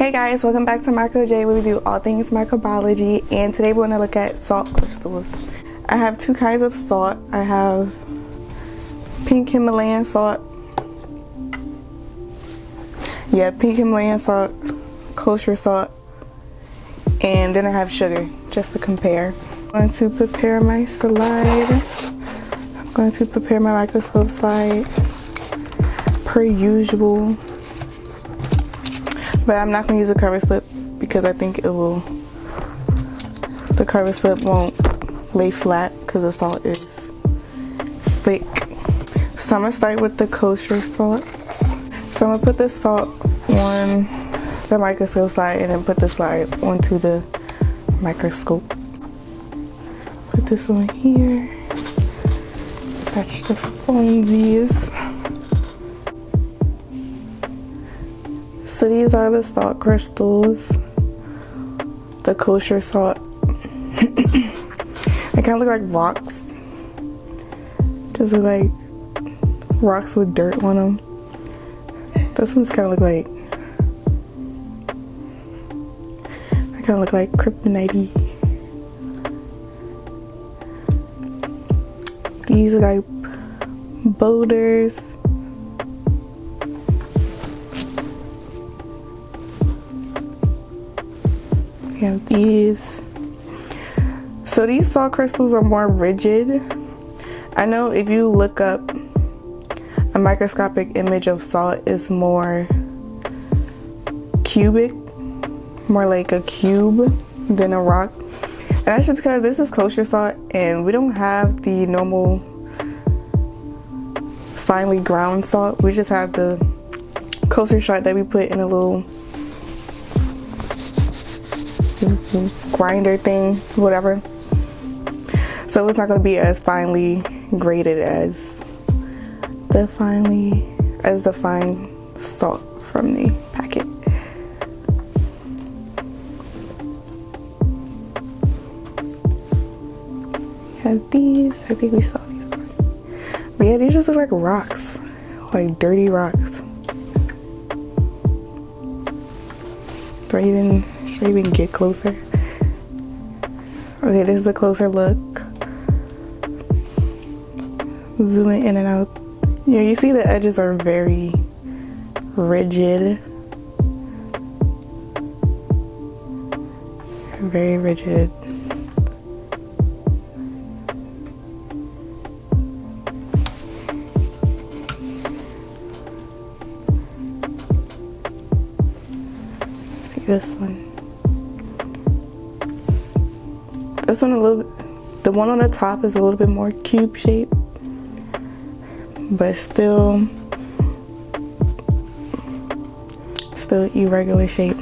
Hey guys, welcome back to Micro J, where we do all things microbiology, and today we're going to look at salt crystals. I have two kinds of salt. I have pink Himalayan salt. Pink Himalayan salt, kosher salt, and then I have sugar, just to compare. I'm going to prepare my slide. I'm going to prepare my microscope slide per usual. But I'm not going to use a cover slip because I think the cover slip won't lay flat because the salt is thick. So I'm going to start with the kosher salt. So I'm going to put the salt on the microscope slide and then put the slide onto the microscope. Put this on here. Attach the funsies. So these are the salt crystals, the kosher salt. They kind of look like rocks. Just look like rocks with dirt on them. This one's kind of look like, they kind of look like kryptonite-y. These are like boulders. We have these. So these salt crystals are more rigid. I know if you look up a microscopic image of salt, it's more cubic, more like a cube than a rock. And that's just because this is kosher salt and we don't have the normal finely ground salt. We just have the kosher salt that we put in a little grinder thing, whatever. So it's not going to be as finely graded as the fine salt from the packet. We have these. I think we saw these. But yeah, these just look like rocks, like dirty rocks. Should I even get closer? Okay, this is a closer look. Zooming in and out. Yeah, you see the edges are very rigid. Very rigid. See this one. This one the one on the top is a little bit more cube shaped, but still irregular shape.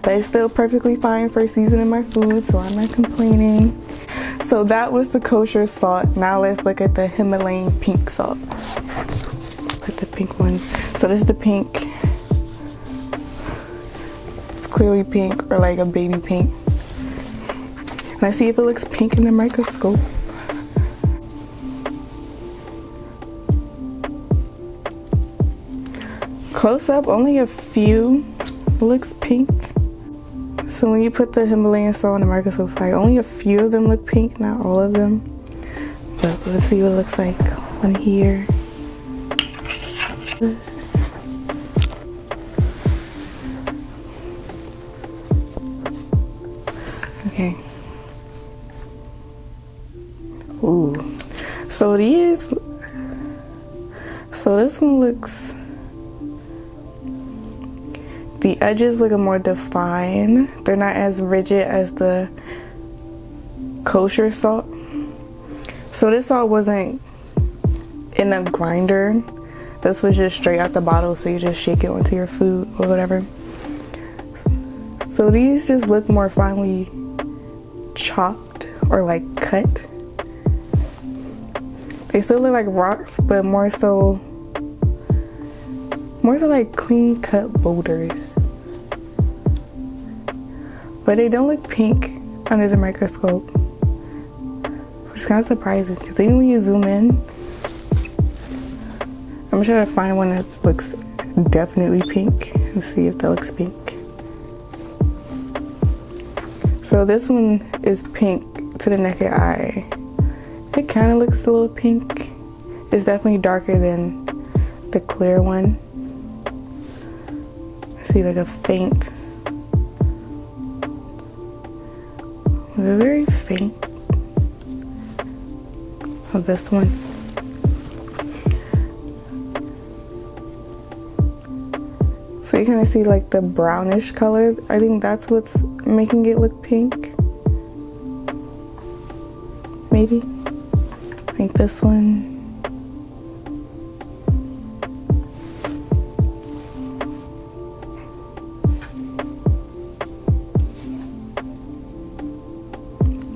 But it's still perfectly fine for seasoning my food, so I'm not complaining. So that was the kosher salt. Now let's look at the Himalayan pink salt. Put the pink one. So this is the pink. It's clearly pink, or like a baby pink. Let's see if it looks pink in the microscope. Close up, only a few looks pink. So when you put the Himalayan salt on the microscope, like only a few of them look pink, not all of them. But let's see what it looks like on here. Okay. Ooh. So this one looks, the edges look more defined. They're not as rigid as the kosher salt. So this salt wasn't in a grinder. This was just straight out the bottle, so you just shake it onto your food or whatever. So these just look more finely chopped or like cut. They still look like rocks, but more so like clean cut boulders. But they don't look pink under the microscope, which is kind of surprising because even when you zoom in, I'm gonna try to find one that looks definitely pink, and Let's see if that looks pink. So this one is pink to the naked eye. It kind of looks a little pink. It's definitely darker than the clear one. I see like a faint, very faint of this one. So you kind of see like the brownish color. I think that's what's making it look pink. Maybe. Like this one.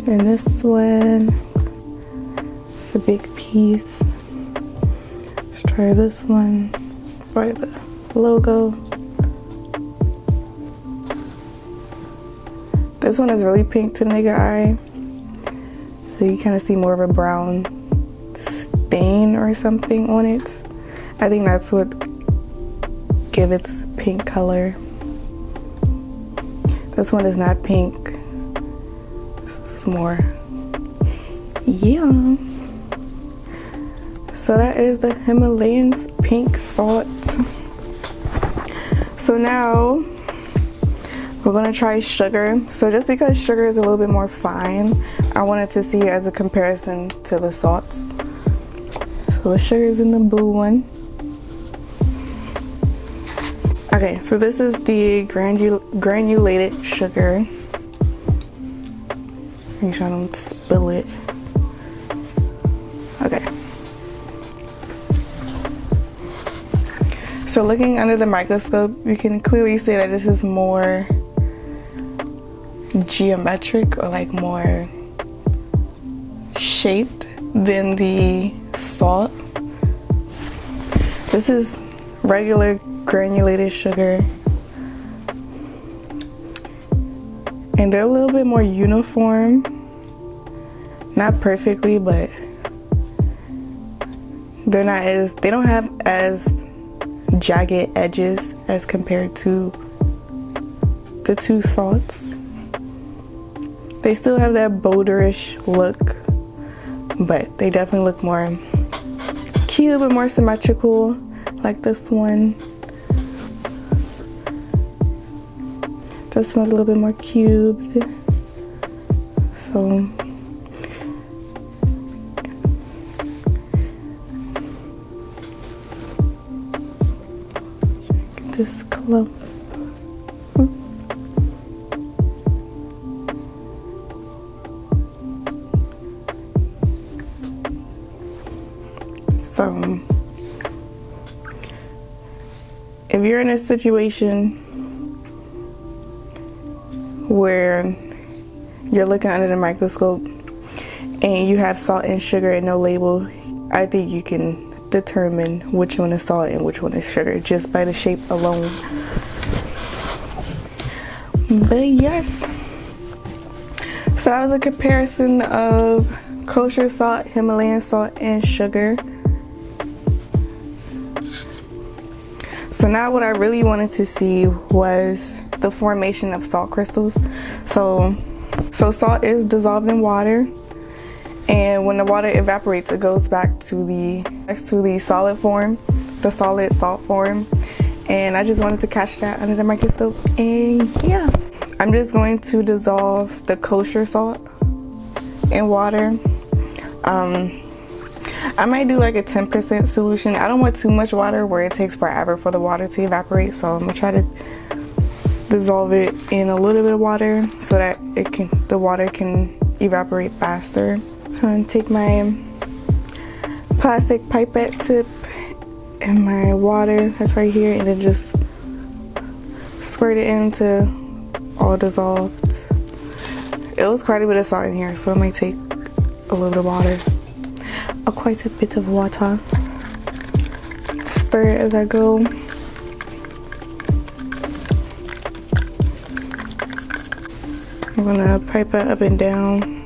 And this one, it's a big piece. Let's try this one for the logo. This one is really pink to the naked eye. So you kind of see more of a brown stain or something on it. I think that's what gives its pink color. This one is not pink. This is more, yeah. So that is the Himalayan pink salt. So now we're gonna try sugar. So just because sugar is a little bit more fine, I wanted to see it as a comparison to the salts. So the sugar is in the blue one. Okay, so this is the granulated sugar. Make sure I don't spill it. Okay. So looking under the microscope, you can clearly see that this is more geometric, or like more shaped than the salt. This is regular granulated sugar, and they're a little bit more uniform. Not perfectly, but they don't have as jagged edges as compared to the two salts. They still have that boulderish look, but they definitely look more cube and more symmetrical, like this one. This one's a little bit more cubed. So get this clump. So if you're in a situation where you're looking under the microscope and you have salt and sugar and no label, I think you can determine which one is salt and which one is sugar just by the shape alone. But yes, so that was a comparison of kosher salt, Himalayan salt, and sugar. So now what I really wanted to see was the formation of salt crystals. So salt is dissolved in water, and when the water evaporates, it goes back to the solid form, the solid salt form. And I just wanted to catch that under the microscope. And yeah, I'm just going to dissolve the kosher salt in water. I might do like a 10% solution. I don't want too much water where it takes forever for the water to evaporate, so I'm gonna try to dissolve it in a little bit of water so that the water can evaporate faster. So I'm gonna take my plastic pipette tip and my water that's right here, and then just squirt it into all dissolved. It was quite a bit of salt in here, so it might take a little bit of water. Quite a bit of water. Stir it as I go. I'm gonna pipe it up and down.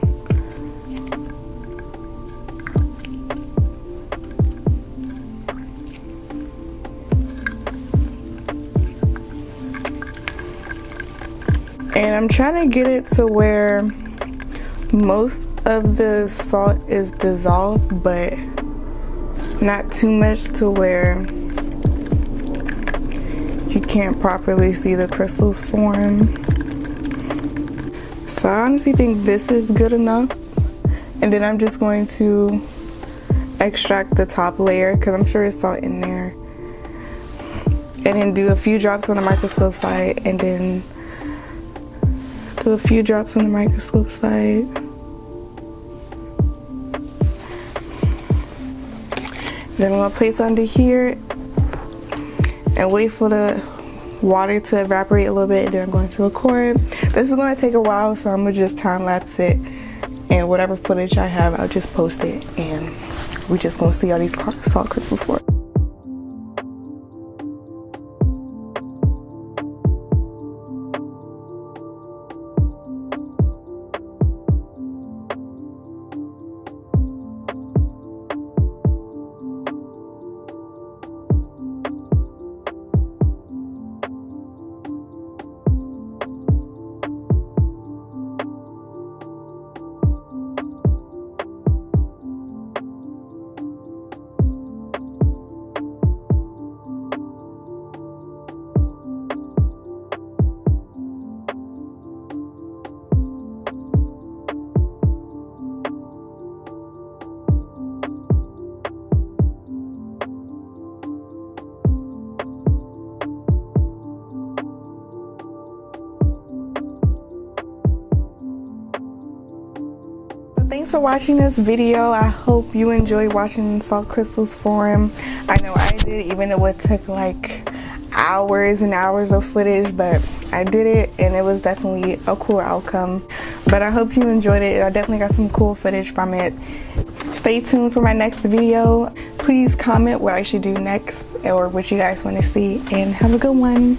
And I'm trying to get it to where most of the salt is dissolved, but not too much to where you can't properly see the crystals form. So I honestly think this is good enough. And then I'm just going to extract the top layer because I'm sure it's salt in there. And then do a few drops on the microscope side, and then do a few drops on the microscope side. Then I'm gonna place under here and wait for the water to evaporate a little bit, and then I'm going to record. This is gonna take a while, so I'm gonna just time lapse it, and whatever footage I have, I'll just post it, and we're just gonna see all these salt crystals work. Thanks for watching this video. I hope you enjoyed watching salt crystals form. I know I did, even though it took like hours and hours of footage, but I did it and it was definitely a cool outcome. But I hope you enjoyed it. I definitely got some cool footage from it. Stay tuned for my next video. Please comment what I should do next or what you guys want to see, and have a good one.